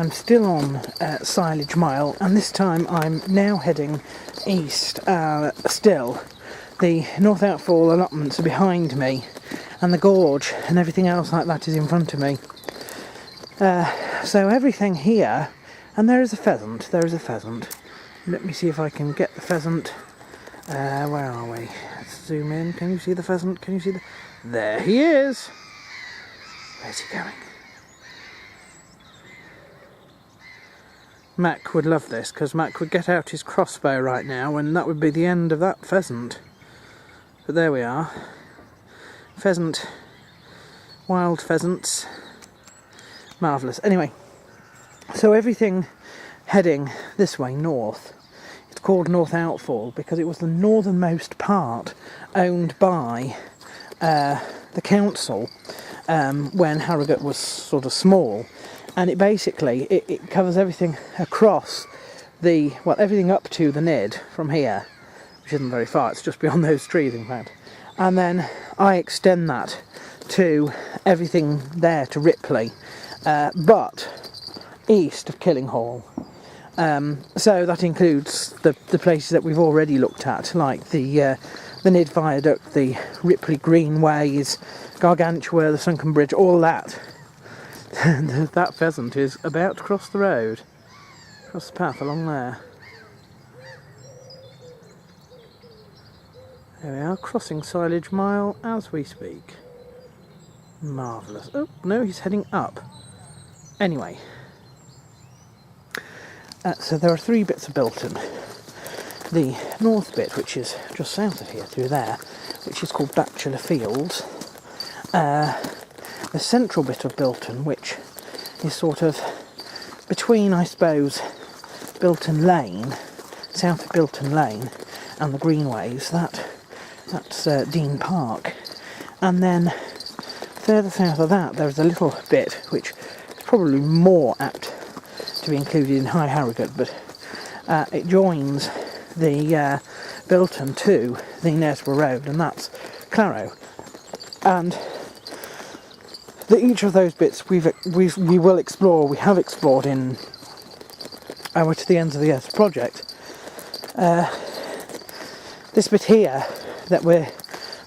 I'm still on Silage Mile, and this time I'm now heading east. Still, the North Outfall allotments are behind me, and the gorge and everything else like that is in front of me. So everything here, and there is a pheasant. Let me see if I can get the pheasant. Where are we? Let's zoom in. Can you see the pheasant? Can you see the... There he is! Where's he going? Mac would love this, because Mac would get out his crossbow right now, and that would be the end of that pheasant. But there we are. Pheasant. Wild pheasants. Marvellous. Anyway, so everything heading this way, north. It's called North Outfall because it was the northernmost part owned by the council when Harrogate was sort of small, and it basically it covers everything across the, well, everything up to the Nidd from here, which isn't very far, it's just beyond those trees in fact, and then I extend that to everything there to Ripley, but east of Killinghall. So that includes the places that we've already looked at, like the Nidd Viaduct, the Ripley Greenways, Gargantua, the Sunken Bridge, all that. And that pheasant is about to cross the road, across the path along there. There we are, crossing Silage Mile as we speak. Marvellous. Oh, no, he's heading up. Anyway. So there are three bits of Bilton. The north bit, which is just south of here, through there, which is called Bachelor Fields. The central bit of Bilton, which is sort of between, I suppose, Bilton Lane, south of Bilton Lane, and the Greenways, that's Dean Park. And then further south of that, there's a little bit which is probably more apt to be included in High Harrogate, but it joins the Bilton to the Knaresborough Road, and that's Claro. And each of those bits we will explore. We have explored in our To the Ends of the Earth project. This bit here that we're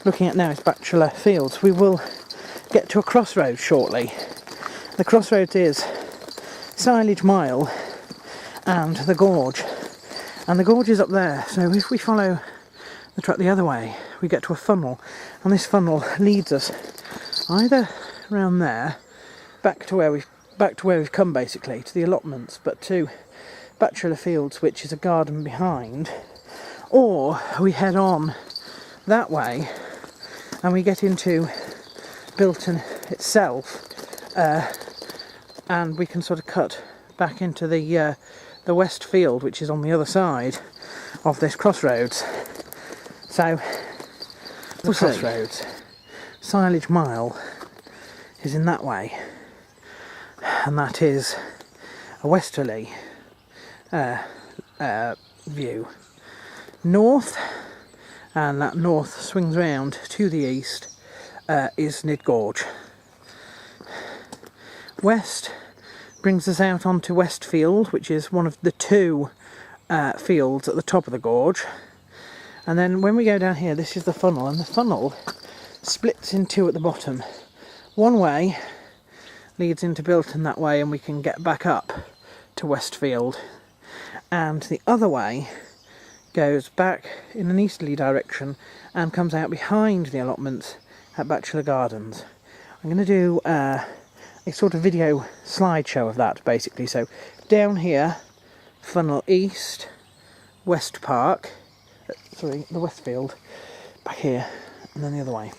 looking at now is Bachelor Fields. We will get to a crossroads shortly. The crossroads is Silage Mile and the gorge, and the gorge is up there, so if we follow the track the other way we get to a funnel, and this funnel leads us either around there back to where we've come, basically to the allotments, but to Bachelor Fields, which is a garden behind, or we head on that way and we get into Bilton itself, and we can sort of cut back into the west field, which is on the other side of this crossroads. So the crossroads, Silage Mile, is in that way, and that is a westerly view. North, and that north swings round to the east, is Nidd Gorge. West brings us out onto Westfield, which is one of the two fields at the top of the gorge. And then when we go down here, this is the funnel, and the funnel splits in two at the bottom. One way leads into Bilton that way, and we can get back up to Westfield, and the other way goes back in an easterly direction and comes out behind the allotments at Bachelor Gardens. I'm going to do a sort of video slideshow of that, basically. So down here, funnel east, West Park, the Westfield, back here, and then the other way.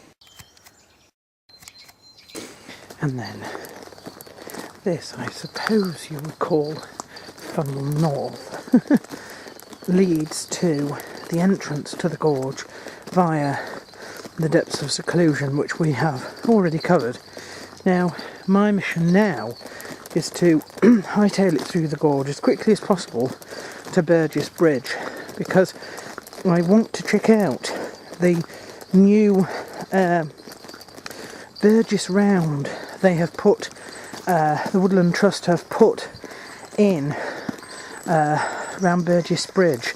And then this, I suppose you would call funnel north, leads to the entrance to the gorge via the depths of seclusion, which we have already covered. Now, my mission now is to hightail it through the gorge as quickly as possible to Burgess Bridge, because I want to check out the new Burgess Round. They have put, the Woodland Trust have put in round Burgess Bridge.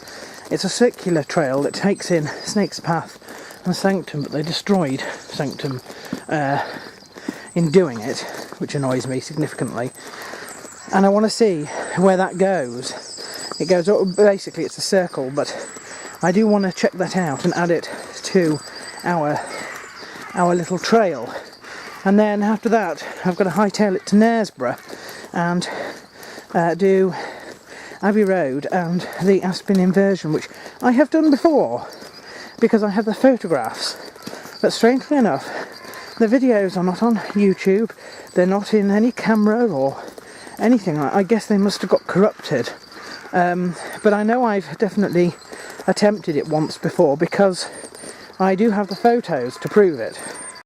It's a circular trail that takes in Snake's Path and Sanctum, but they destroyed Sanctum in doing it, which annoys me significantly. And I want to see where that goes. It goes, basically it's a circle, but I do want to check that out and add it to our little trail. And then after that, I've got to hightail it to Knaresborough and do Abbey Road and the Aspin Inversion, which I have done before because I have the photographs. But strangely enough, the videos are not on YouTube. They're not in any camera or anything. I guess they must have got corrupted. But I know I've definitely attempted it once before because I do have the photos to prove it.